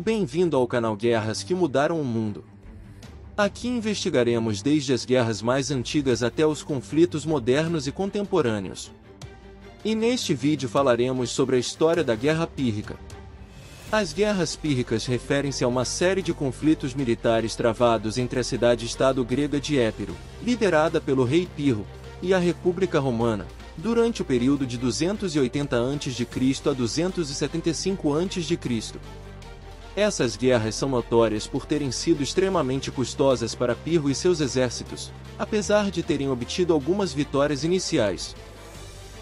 Bem-vindo ao canal Guerras que Mudaram o Mundo. Aqui investigaremos desde as guerras mais antigas até os conflitos modernos e contemporâneos. E neste vídeo falaremos sobre a história da Guerra Pírrica. As guerras pírricas referem-se a uma série de conflitos militares travados entre a cidade-estado grega de Épiro, liderada pelo rei Pirro, e a República Romana, durante o período de 280 a.C. a 275 a.C. Essas guerras são notórias por terem sido extremamente custosas para Pirro e seus exércitos, apesar de terem obtido algumas vitórias iniciais.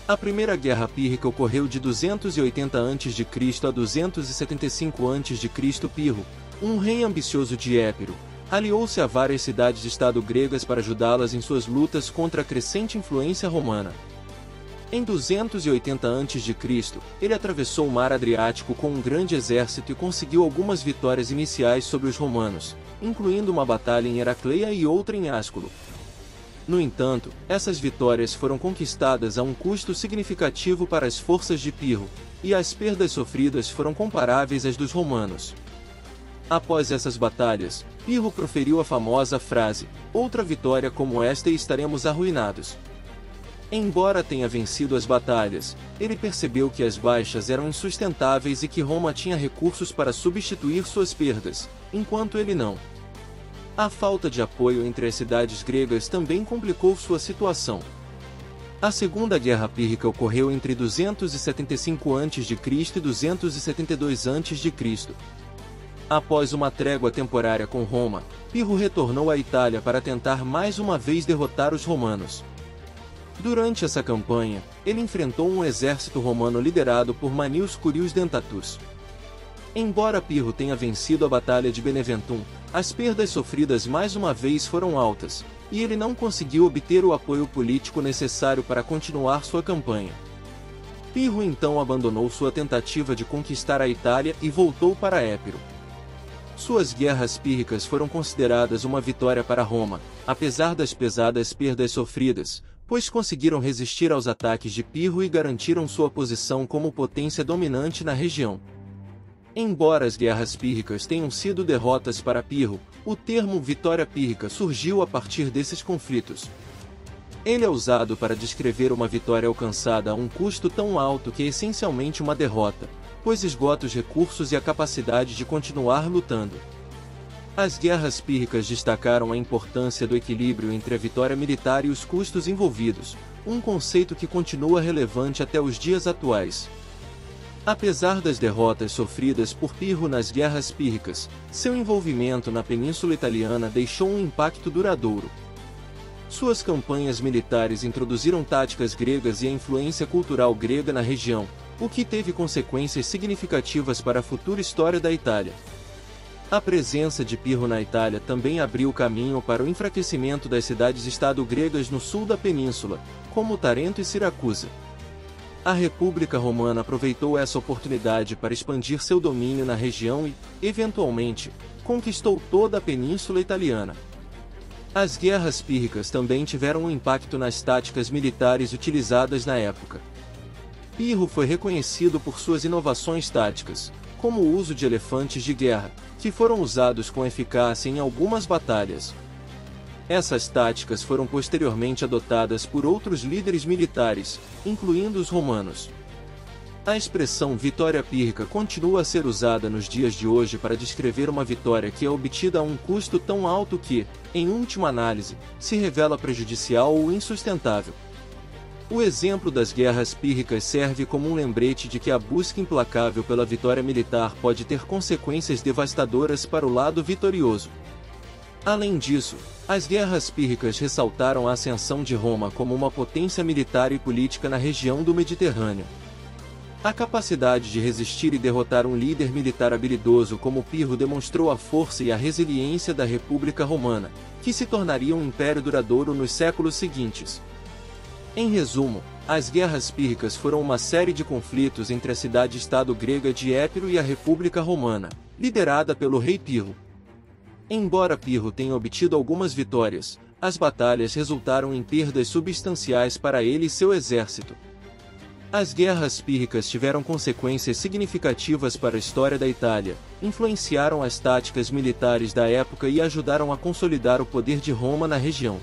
A primeira guerra pírrica ocorreu de 280 a.C. a 275 a.C. Pirro, um rei ambicioso de Épiro, aliou-se a várias cidades-estado gregas para ajudá-las em suas lutas contra a crescente influência romana. Em 280 a.C., ele atravessou o mar Adriático com um grande exército e conseguiu algumas vitórias iniciais sobre os romanos, incluindo uma batalha em Heracleia e outra em Asculo. No entanto, essas vitórias foram conquistadas a um custo significativo para as forças de Pirro, e as perdas sofridas foram comparáveis às dos romanos. Após essas batalhas, Pirro proferiu a famosa frase: "Outra vitória como esta e estaremos arruinados." Embora tenha vencido as batalhas, ele percebeu que as baixas eram insustentáveis e que Roma tinha recursos para substituir suas perdas, enquanto ele não. A falta de apoio entre as cidades gregas também complicou sua situação. A Segunda Guerra Pírrica ocorreu entre 275 a.C. e 272 a.C. Após uma trégua temporária com Roma, Pirro retornou à Itália para tentar mais uma vez derrotar os romanos. Durante essa campanha, ele enfrentou um exército romano liderado por Manius Curius Dentatus. Embora Pirro tenha vencido a Batalha de Beneventum, as perdas sofridas mais uma vez foram altas, e ele não conseguiu obter o apoio político necessário para continuar sua campanha. Pirro então abandonou sua tentativa de conquistar a Itália e voltou para Épiro. Suas guerras pírricas foram consideradas uma vitória para Roma, apesar das pesadas perdas sofridas, pois conseguiram resistir aos ataques de Pirro e garantiram sua posição como potência dominante na região. Embora as guerras pírricas tenham sido derrotas para Pirro, o termo vitória pírrica surgiu a partir desses conflitos. Ele é usado para descrever uma vitória alcançada a um custo tão alto que é essencialmente uma derrota, pois esgota os recursos e a capacidade de continuar lutando. As guerras pírricas destacaram a importância do equilíbrio entre a vitória militar e os custos envolvidos, um conceito que continua relevante até os dias atuais. Apesar das derrotas sofridas por Pirro nas guerras pírricas, seu envolvimento na Península Italiana deixou um impacto duradouro. Suas campanhas militares introduziram táticas gregas e a influência cultural grega na região, o que teve consequências significativas para a futura história da Itália. A presença de Pirro na Itália também abriu caminho para o enfraquecimento das cidades-estado gregas no sul da península, como Tarento e Siracusa. A República Romana aproveitou essa oportunidade para expandir seu domínio na região e, eventualmente, conquistou toda a península italiana. As guerras pírricas também tiveram um impacto nas táticas militares utilizadas na época. Pirro foi reconhecido por suas inovações táticas, como o uso de elefantes de guerra, que foram usados com eficácia em algumas batalhas. Essas táticas foram posteriormente adotadas por outros líderes militares, incluindo os romanos. A expressão vitória pírrica continua a ser usada nos dias de hoje para descrever uma vitória que é obtida a um custo tão alto que, em última análise, se revela prejudicial ou insustentável. O exemplo das guerras pírricas serve como um lembrete de que a busca implacável pela vitória militar pode ter consequências devastadoras para o lado vitorioso. Além disso, as guerras pírricas ressaltaram a ascensão de Roma como uma potência militar e política na região do Mediterrâneo. A capacidade de resistir e derrotar um líder militar habilidoso como Pirro demonstrou a força e a resiliência da República Romana, que se tornaria um império duradouro nos séculos seguintes. Em resumo, as guerras pírricas foram uma série de conflitos entre a cidade-estado grega de Épiro e a República Romana, liderada pelo rei Pirro. Embora Pirro tenha obtido algumas vitórias, as batalhas resultaram em perdas substanciais para ele e seu exército. As guerras pírricas tiveram consequências significativas para a história da Itália, influenciaram as táticas militares da época e ajudaram a consolidar o poder de Roma na região.